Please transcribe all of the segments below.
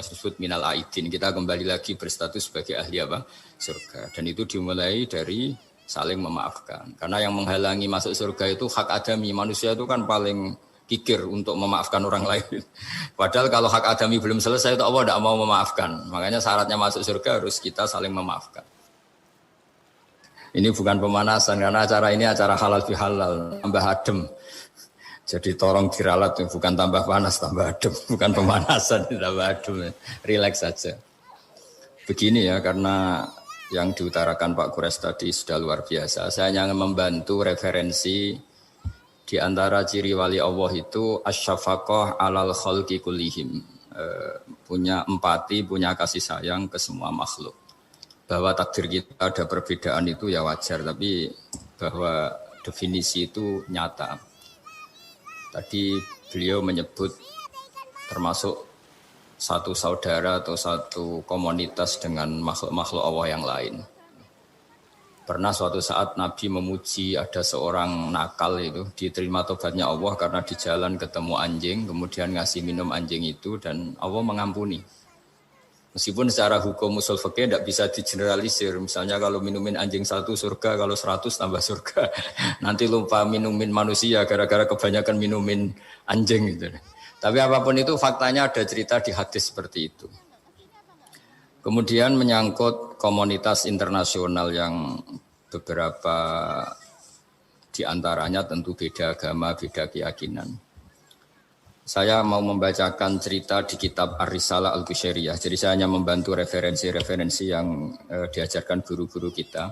disebut minal aidin. Kita kembali lagi berstatus sebagai ahli apa? Surga. Dan itu dimulai dari saling memaafkan. Karena yang menghalangi masuk surga itu hak adami. Manusia itu kan paling kikir untuk memaafkan orang lain. Padahal kalau hak adami belum selesai itu Allah tidak mau memaafkan. Makanya syaratnya masuk surga harus kita saling memaafkan. Ini bukan pemanasan karena acara ini acara halal bihalal, tambah adem. Jadi tolong diralat, bukan tambah panas, tambah adem. Bukan pemanasan, tambah adem. Relax saja. Begini ya, karena yang diutarakan Pak Kures tadi sudah luar biasa. Saya hanya membantu referensi di antara ciri wali Allah itu asyafaqah alal khalqi kullihim. Punya empati, punya kasih sayang ke semua makhluk. Bahwa takdir kita ada perbedaan itu ya wajar, tapi bahwa definisi itu nyata. Tadi beliau menyebut termasuk satu saudara atau satu komunitas dengan makhluk-makhluk Allah yang lain. Pernah suatu saat Nabi memuji ada seorang nakal itu, diterima tobatnya Allah karena di jalan ketemu anjing, kemudian ngasih minum anjing itu dan Allah mengampuni. Meskipun secara hukum usul fikih tidak bisa digeneralisir. Misalnya kalau minumin anjing 1 surga, kalau 100 tambah surga. Nanti lupa minumin manusia gara-gara kebanyakan minumin anjing gitu. Tapi apapun itu faktanya ada cerita di hadis seperti itu. Kemudian menyangkut komunitas internasional yang beberapa diantaranya tentu beda agama, beda keyakinan. Saya mau membacakan cerita di kitab Ar-Risalah Al-Qushairiyah. Jadi saya hanya membantu referensi-referensi yang diajarkan guru-guru kita.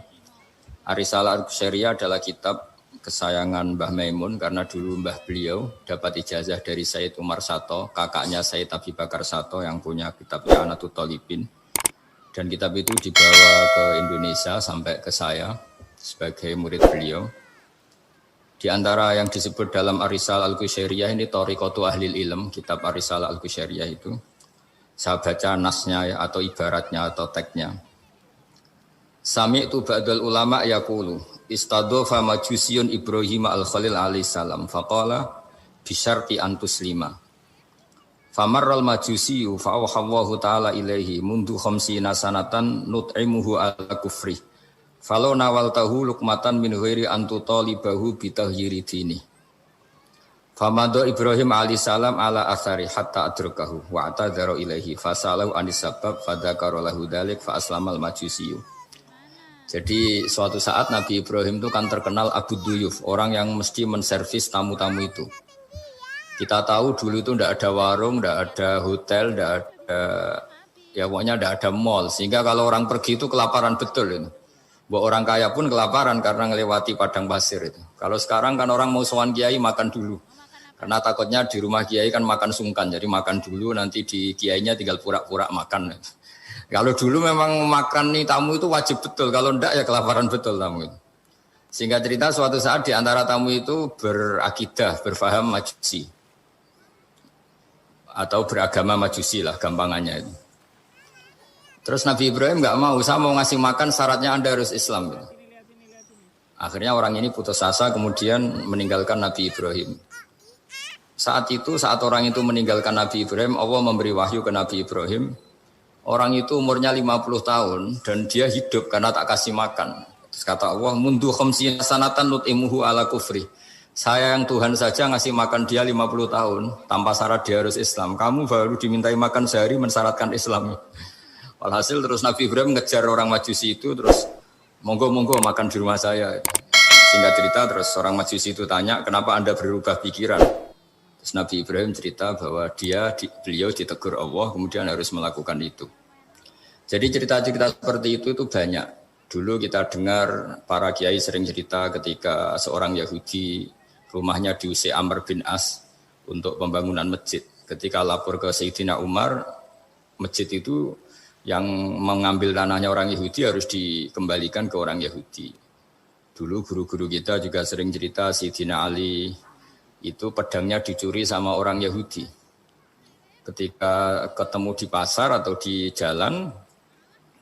Ar-Risalah Al-Qushairiyah adalah kitab kesayangan Mbah Maimun karena dulu Mbah beliau dapat ijazah dari Sayyid Umar Sato, kakaknya Sayyid Abi Bakar Sato yang punya kitab I'anatul Thalibin. Dan kitab itu dibawa ke Indonesia sampai ke saya sebagai murid beliau. Di antara yang disebut dalam Ar-Risalah Al-Qushairiyah ini Thariqatu Ahlil Ilm, kitab Ar-Risalah Al-Qushairiyah itu. Saya baca nasnya ya, atau ibaratnya atau teksnya. Sami'tu ba'dal ulama yaqulu istadhafa majusiyun Ibrahim al-Khalil alaihi salam faqala bisyarti antuslima. Famarral majusiyu fa'awhallahu ta'ala ilaihi mundu khamsina sanatan nut'imuhu ala kufri. Falau nawal tahu lukmatan min ghairi antu talibahu bitahyiri dini. Famado Ibrahim alaihissalam ala athari hatta adrakahu wa atadhara ilaihi fasalahu anisabab fadhakarolahu dalik fa aslamal majusiyu. Jadi suatu saat Nabi Ibrahim itu kan terkenal Abu Duyuf, orang yang mesti menservis tamu-tamu itu. Kita tahu dulu itu tidak ada warung, tidak ada hotel, tidak ada, ya pokoknya tidak ada mall. Sehingga kalau orang pergi itu kelaparan betul itu. Bahwa orang kaya pun kelaparan karena melewati padang pasir itu. Kalau sekarang kan orang mau sowan kiai makan dulu. Karena takutnya di rumah kiai kan makan sungkan. Jadi makan dulu nanti di kiainya tinggal pura-pura makan. Kalau dulu memang makan nih tamu itu wajib betul. Kalau enggak ya kelaparan betul tamu itu. Sehingga cerita suatu saat di antara tamu itu berakidah, berfaham majusi. Atau beragama majusi lah gampangannya itu. Terus Nabi Ibrahim nggak mau, saya mau ngasih makan syaratnya Anda harus Islam. Gitu. Akhirnya orang ini putus asa kemudian meninggalkan Nabi Ibrahim. Saat orang itu meninggalkan Nabi Ibrahim, Allah memberi wahyu ke Nabi Ibrahim. Orang itu umurnya 50 tahun dan dia hidup karena tak kasih makan. Terus kata Allah, mundu khamsina sanatan nut'imuhu ala kufri. Saya yang Tuhan saja ngasih makan dia 50 tahun tanpa syarat dia harus Islam. Kamu baru dimintai makan sehari mensyaratkan Islam. Walhasil terus Nabi Ibrahim ngejar orang majusi itu terus monggo-monggo makan di rumah saya. Singkat cerita terus orang majusi itu tanya kenapa Anda berubah pikiran. Terus Nabi Ibrahim cerita bahwa beliau ditegur Allah kemudian harus melakukan itu. Jadi cerita-cerita seperti itu banyak. Dulu kita dengar para kiai sering cerita ketika seorang Yahudi rumahnya diusir Amr bin As untuk pembangunan masjid. Ketika lapor ke Sayyidina Umar, masjid itu yang mengambil tanahnya orang Yahudi harus dikembalikan ke orang Yahudi. Dulu guru-guru kita juga sering cerita Sayyidina Ali itu pedangnya dicuri sama orang Yahudi. Ketika ketemu di pasar atau di jalan,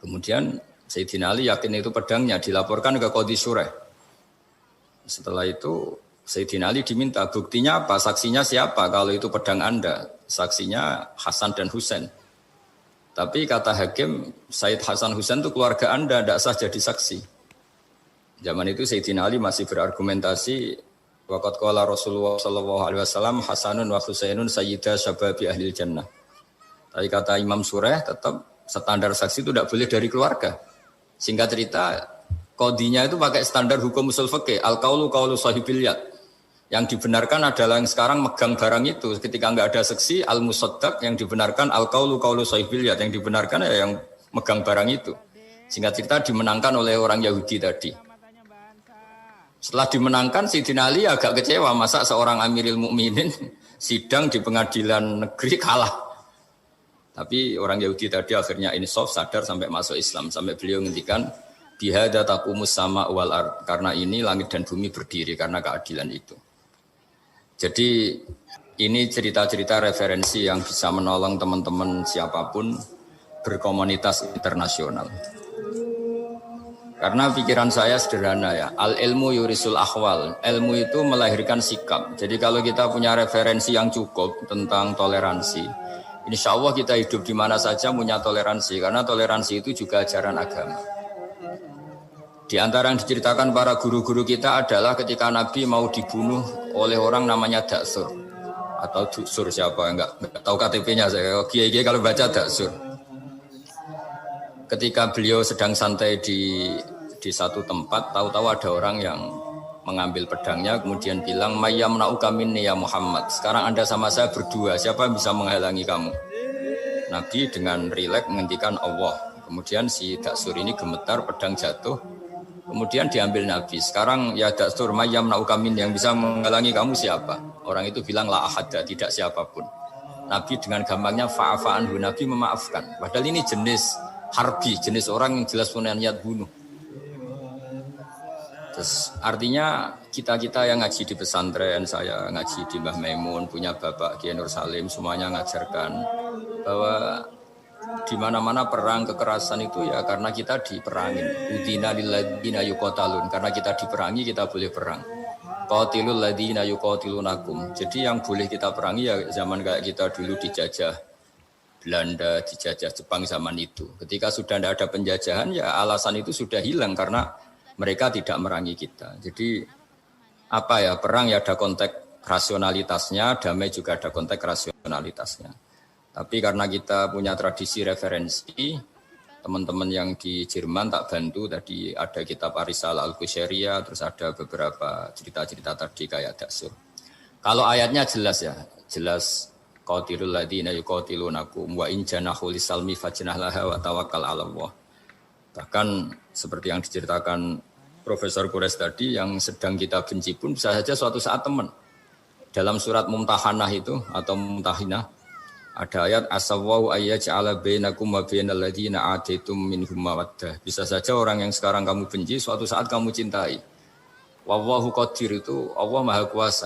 kemudian Sayyidina Ali yakin itu pedangnya, dilaporkan ke Qadhi Syureh. Setelah itu Sayyidina Ali diminta, buktinya apa? Saksinya siapa? Kalau itu pedang Anda, saksinya Hasan dan Husain. Tapi kata hakim, Said Hasan Husain itu keluarga Anda, tidak sah jadi saksi. Zaman itu Sayyidina Ali masih berargumentasi, waqad qala Rasulullah sallallahu alaihi wasallam Hasanun wa Husainun sayyida syababi ahlil jannah. Tapi kata Imam Sureh tetap standar saksi itu tidak boleh dari keluarga. Singkat cerita, qadhinya itu pakai standar hukum usul fikih, al-qaulu qaulu sahibil yad. Yang dibenarkan adalah yang sekarang megang barang itu. Ketika enggak ada saksi, al-musaddaq yang dibenarkan al-qaulu qaulu sahibil yad. Yang dibenarkan ya yang megang barang itu. Singkat cerita dimenangkan oleh orang Yahudi tadi. Setelah dimenangkan, Sayyidina Ali agak kecewa. Masa seorang Amiril Mukminin sidang di pengadilan negeri kalah. Tapi orang Yahudi tadi akhirnya insaf, sadar sampai masuk Islam. Sampai beliau ngendikan, bihada taqumus sama wal ard. Karena ini langit dan bumi berdiri karena keadilan itu. Jadi ini cerita-cerita referensi yang bisa menolong teman-teman siapapun berkomunitas internasional. Karena pikiran saya sederhana ya, al-ilmu yurisul ahwal, ilmu itu melahirkan sikap. Jadi kalau kita punya referensi yang cukup tentang toleransi, insya Allah kita hidup di mana saja punya toleransi, karena toleransi itu juga ajaran agama. Di antara yang diceritakan para guru-guru kita adalah ketika Nabi mau dibunuh oleh orang namanya Daksur atau Duksur siapa enggak tahu KTP-nya saya. Kiai-kiai kalau baca Daksur. Ketika beliau sedang santai di satu tempat, tahu-tahu ada orang yang mengambil pedangnya kemudian bilang mayyam na'uka minni ya Muhammad. Sekarang Anda sama saya berdua, siapa yang bisa menghalangi kamu? Nabi dengan rileks menghentikan Allah. Kemudian si Daksur ini gemetar, pedang jatuh. Kemudian diambil Nabi. Sekarang ya Daksur mayyam na'uka minni, yang bisa menghalangi kamu siapa? Orang itu bilang la ahada, tidak siapapun. Nabi dengan gampangnya fa'afa'anhu, Nabi memaafkan. Padahal ini jenis harbi, jenis orang yang jelas punya niat bunuh. Terus artinya kita-kita yang ngaji di pesantren, saya ngaji di Mbah Maimun, punya Bapak Kiai Nur Salim, semuanya ngajarkan bahwa di mana-mana perang kekerasan itu ya karena kita diperangin. Udina lilladzina yuqatalun, karena kita diperangi kita boleh perang. Qatilul ladzina yuqatilunakum. Jadi yang boleh kita perangi ya zaman kayak kita dulu dijajah Belanda, dijajah Jepang zaman itu. Ketika sudah tidak ada penjajahan ya alasan itu sudah hilang karena mereka tidak merangi kita. Jadi apa ya, perang ya ada konteks rasionalitasnya, damai juga ada konteks rasionalitasnya. Tapi karena kita punya tradisi referensi, teman-teman yang di Jerman tak bantu, tadi ada kitab Arisala Al-Qusyairiyah, terus ada beberapa cerita-cerita tadi kayak Daksur. Kalau ayatnya jelas ya, jelas qatilul ladzina yuqatilunakum wa in janahu lisalmi fajnah laha wa tawakkal 'ala Allah. Bahkan seperti yang diceritakan Profesor Qures tadi, yang sedang kita benci pun bisa saja suatu saat teman. Dalam surat Mumtahanah itu atau Mumtahinah ada ayat asawwau ayyaj'ala bainakum wa bainal ladzina ataitum minhum mawaddah. Bisa saja orang yang sekarang kamu benci suatu saat kamu cintai. Wallahu qadir, itu Allah Maha Kuasa.